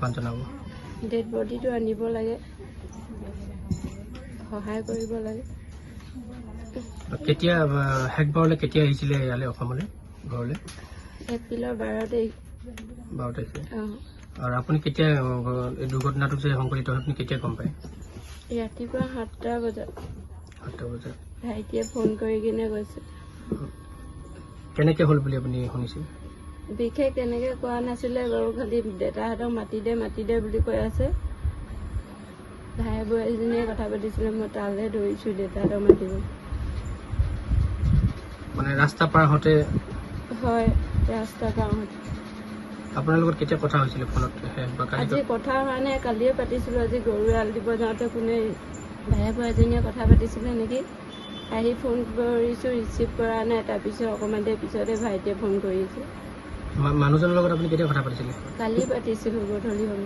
আহ্বান জনাব? ডেড বডিটো আনিব লাগে, সহায় কৰিব লাগে। কেতিয়া শেষবাৰলৈ কেতিয়া আহিছিলে ইয়ালৈ অসমলৈ ঘৰলৈ? এপ্ৰিলৰ 12 তাৰিখ। 12 তাৰিখে। অঁ, আৰু আপুনি কেতিয়া এই দুৰ্ঘটনাটো যে সংঘটিত হয় আপুনি কেতিয়া গম পায়? ৰাতিপুৱা 7টা বজাত 7টা বজাত। ভাইটিয়ে ফোন কৰি কিনে কৈছে। কেনেকৈ হ'ল বুলি আপুনি শুনিছে? বিশেষ তেনেকৈ কোৱা নাছিলে বাৰু, খালি দেউতাহঁতক মাতি দে বুলি কৈ আছে। ভাই বোৱাৰীজনীয়ে কথা পাতিছিলে, মই তালৈ ধৰিছোঁ দেউতাহঁতক মাতিব। মানে ৰাস্তা পাৰ হওঁতে? হয়, ৰাস্তা পাৰ হওঁতে। আপোনাৰ লগত কেতিয়া কথা হৈছিলে ফোনত? আজি কথা হোৱা নাই, কালিয়ে পাতিছিলোঁ। আজি গৰু এৰাল দিব যাওঁতে কোনে ভাই বোৱাৰীজনীয়ে কথা পাতিছিলে নেকি, আহি ফোন কৰিছোঁ, ৰিচিভ কৰা নাই। তাৰপিছত অকণমান দেৰি পিছতে ভাইটিয়ে ফোন কৰিছে। মানুহজনৰ লগত আপুনি কেতিয়া কথা পাতিছিলে? কালি পাতিছিলোঁ, গধূলি হ'ল।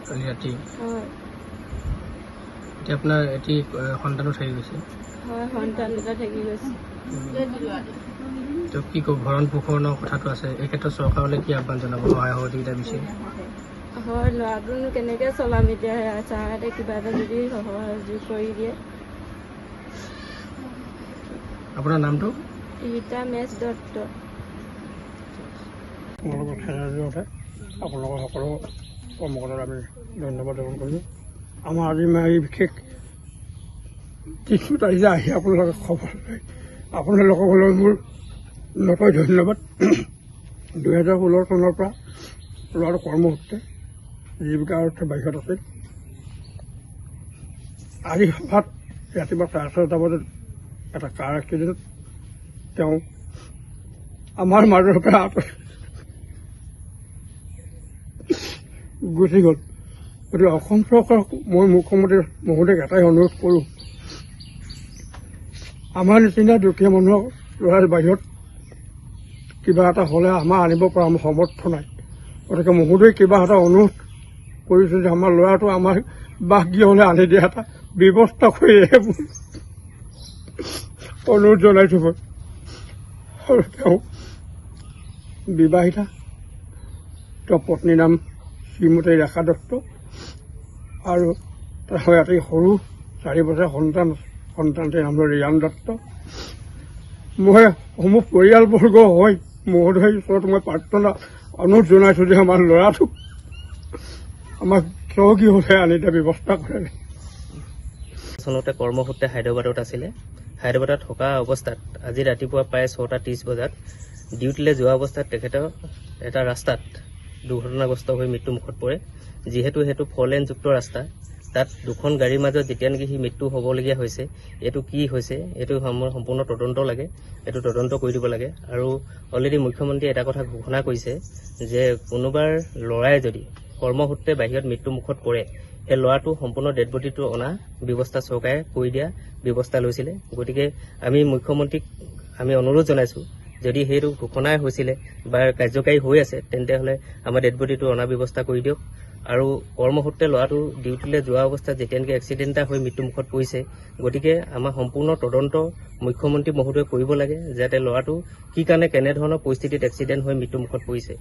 কালি ৰাতি? হয়। এতিয়া আপোনাৰ এটি সন্তানো থাকি গৈছে? হয়, সন্তান দুটা থাকি গৈছে। তো কি কওঁ, ভৰণ পোষণৰ কথাটো আছে, এই ক্ষেত্ৰত চৰকাৰলৈ কি আহ্বান জনাব সহায় সহযোগিতা বিচাৰি? হয়, ল'ৰাটোনো কেনেকৈ চলাম এতিয়া, ছাৰহঁতে কিবা এটা যদি সহযোগ কৰি দিয়ে। আপোনাৰ নামটো? ৰীতা মেচ দত্ত। আপোনালোকৰ খেলৰ জৰিয়তে আপোনালোকৰ সকলো কৰ্মকৰ্তাক আমি ধন্যবাদ জ্ঞাপন কৰিছোঁ। আমাৰ আজি এই বিশেষ দিনটোত আহিছে, আহি আপোনালোকে খবৰ লৈ আপোনালোকলৈ মোৰ নকৈ ধন্যবাদ। 2016 চনৰ পৰা ল'ৰাটো কৰ্মসূত্ৰে জীৱিকাৰ অৰ্থে বাহিৰত আছিল। আজি সভাত ৰাতিপুৱা 6:30 বজাত এটা কাৰ এক্সিডেণ্টত তেওঁ আমাৰ মাজৰ পৰা গুচি গ'ল। গতিকে অসম চৰকাৰক মই মুখ্যমন্ত্ৰী মহোদয়ক এটাই অনুৰোধ কৰোঁ, আমাৰ নিচিনা দুখীয়া মানুহক ল'ৰা বাহিৰত কিবা এটা হ'লে আমাৰ আনিব পৰা আমাৰ সমৰ্থ নাই। গতিকে মহোদয়ে কিবা এটা অনুৰোধ কৰিছোঁ যে আমাৰ ল'ৰাটো আমাৰ বাসগৃহ হ'লে আনি দিয়া এটা ব্যৱস্থা কৰি অনুৰোধ জনাইছোঁ মই। আৰু তেওঁ বিবাহিতা, তেওঁৰ পত্নীৰ নাম শ্ৰীমতী ৰেখা দত্ত, আৰু তেওঁৰ এটি সৰু 4 বছৰীয়া সন্তানটিৰ নাম হ'ল ৰিয়ান দত্ত। মই সমূহ পৰিয়ালবৰ্গ হৈ মহোদয়ৰ ওচৰত মই প্ৰাৰ্থনা অনুৰোধ জনাইছোঁ যে আমাৰ ল'ৰাটোক আমাক চহকী হ'লে আনি দিয়া ব্যৱস্থা কৰে। চনতে কৰ্মসূত্ৰে হায়দৰাবাদত আছিলে। হায়দৰাবাদত থকা অৱস্থাত আজি ৰাতিপুৱা প্ৰায় 6:30 বজাত ডিউটিলৈ যোৱা অৱস্থাত তেখেতৰ এটা ৰাস্তাত দুৰ্ঘটনাগ্ৰস্ত হৈ মৃত্যুমুখত পৰে। যিহেতু সেইটো 4 লেনযুক্ত ৰাস্তা, তাত দুখন গাড়ীৰ মাজত যেতিয়া নেকি সি মৃত্যু হ'বলগীয়া হৈছে, এইটো কি হৈছে এইটো সম্পূৰ্ণ তদন্ত লাগে, এইটো তদন্ত কৰি দিব লাগে। আৰু অলৰেডি মুখ্যমন্ত্ৰীয়ে এটা কথা ঘোষণা কৰিছে যে কোনোবাৰ ল'ৰাই যদি কৰ্মসূত্ৰে বাহিৰত মৃত্যুমুখত পৰে, সেই ল'ৰাটো সম্পূৰ্ণ ডেড বডিটো অনা ব্যৱস্থা চৰকাৰে কৰি দিয়া ব্যৱস্থা লৈছিলে। গতিকে আমি মুখ্যমন্ত্ৰীক আমি অনুৰোধ জনাইছোঁ, যদি সেইটো ঘোষণাই হৈছিলে বা কাৰ্যকাৰী হৈ আছে, তেন্তে হ'লে আমাৰ ডেড বডিটো অনা ব্যৱস্থা কৰি দিয়ক। আৰু কৰ্মসূত্ৰে ল'ৰাটো ডিউটিলৈ যোৱা অৱস্থাত যেতিয়া নেকি এক্সিডেণ্ট এটা হৈ মৃত্যুমুখত পৰিছে, গতিকে আমাৰ সম্পূৰ্ণ তদন্ত মুখ্যমন্ত্ৰী মহোদয়ে কৰিব লাগে, যাতে ল'ৰাটো কি কাৰণে কেনেধৰণৰ পৰিস্থিতিত এক্সিডেণ্ট হৈ মৃত্যুমুখত পৰিছে।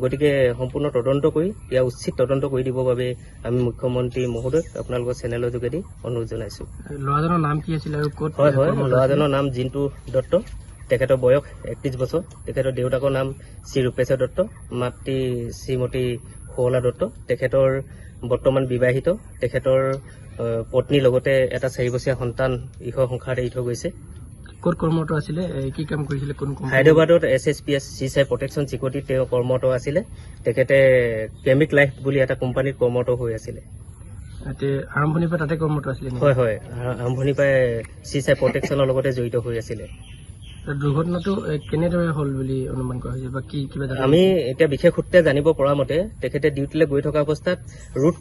গতিকে সম্পূৰ্ণ তদন্ত কৰি ইয়াৰ উচিত তদন্ত কৰি দিবৰ বাবে আমি মুখ্যমন্ত্ৰী মহোদয়ক আপোনালোকৰ চেনেলৰ যোগেদি অনুৰোধ জনাইছোঁ। ল'ৰাজনৰ নাম কি আছিল আৰু ক'ত? হয়, ল'ৰাজনৰ নাম জিন্তু দত্ত, তেখেতৰ বয়স 31 বছৰ। তেখেতৰ দেউতাকৰ নাম শ্ৰী ৰূপেশ্বৰ দত্ত, মাতৃ শ্ৰীমতী শুৱলা দত্ত। তেখেতৰ বৰ্তমান বিবাহিত, তেখেতৰ পত্নীৰ লগতে এটা 4 বছৰীয়া সন্তান ঈশৰ সংসাৰত এৰি থৈ গৈছে। ক'ত কৰ্মৰত আছিলে, কি কাম কৰিছিলে? কোন হায়দৰাবাদত SSPS চিচাই প্ৰটেকশ্যন চিকিউৰিটিত তেওঁ কৰ্মৰত আছিলে। তেখেতে কেমিক লাইফ বুলি এটা কোম্পানীত কৰ্মৰত হৈ আছিলে। আৰম্ভণিৰ পৰা তাতে কৰ্মৰত আছিলে? হয়, আৰম্ভণিৰ পৰাই চিচাই প্ৰটেকশ্যনৰ লগতে জড়িত হৈ আছিলে। দুৰ্ঘটনাটো কেনেদৰে হ'ল বুলি অনুমান কৰা হৈছে বা কি কিবা? আমি এতিয়া বিশেষ সূত্ৰে জানিব পৰা মতে তেখেতে ডিউটিলৈ গৈ থকা অৱস্থাত ৰুট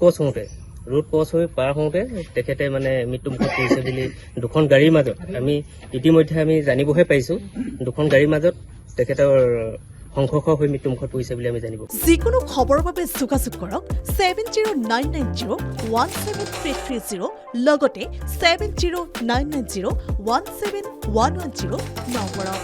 ক্ৰছ হৈ পাৰ হওঁতে তেখেতে মানে মৃত্যুমুখত পৰিছে বুলি দুখন গাড়ীৰ মাজত আমি ইতিমধ্যে আমি জানিবহে পাৰিছোঁ। দুখন গাড়ীৰ মাজত তেখেতৰ সংঘৰ্ষ হৈ মৃত্যুমুখত পৰিছে বুলি আমি জানিব। যিকোনো খবৰৰ বাবে যোগাযোগ কৰক 7099017330 লগতে 7099017110 নম্বৰত।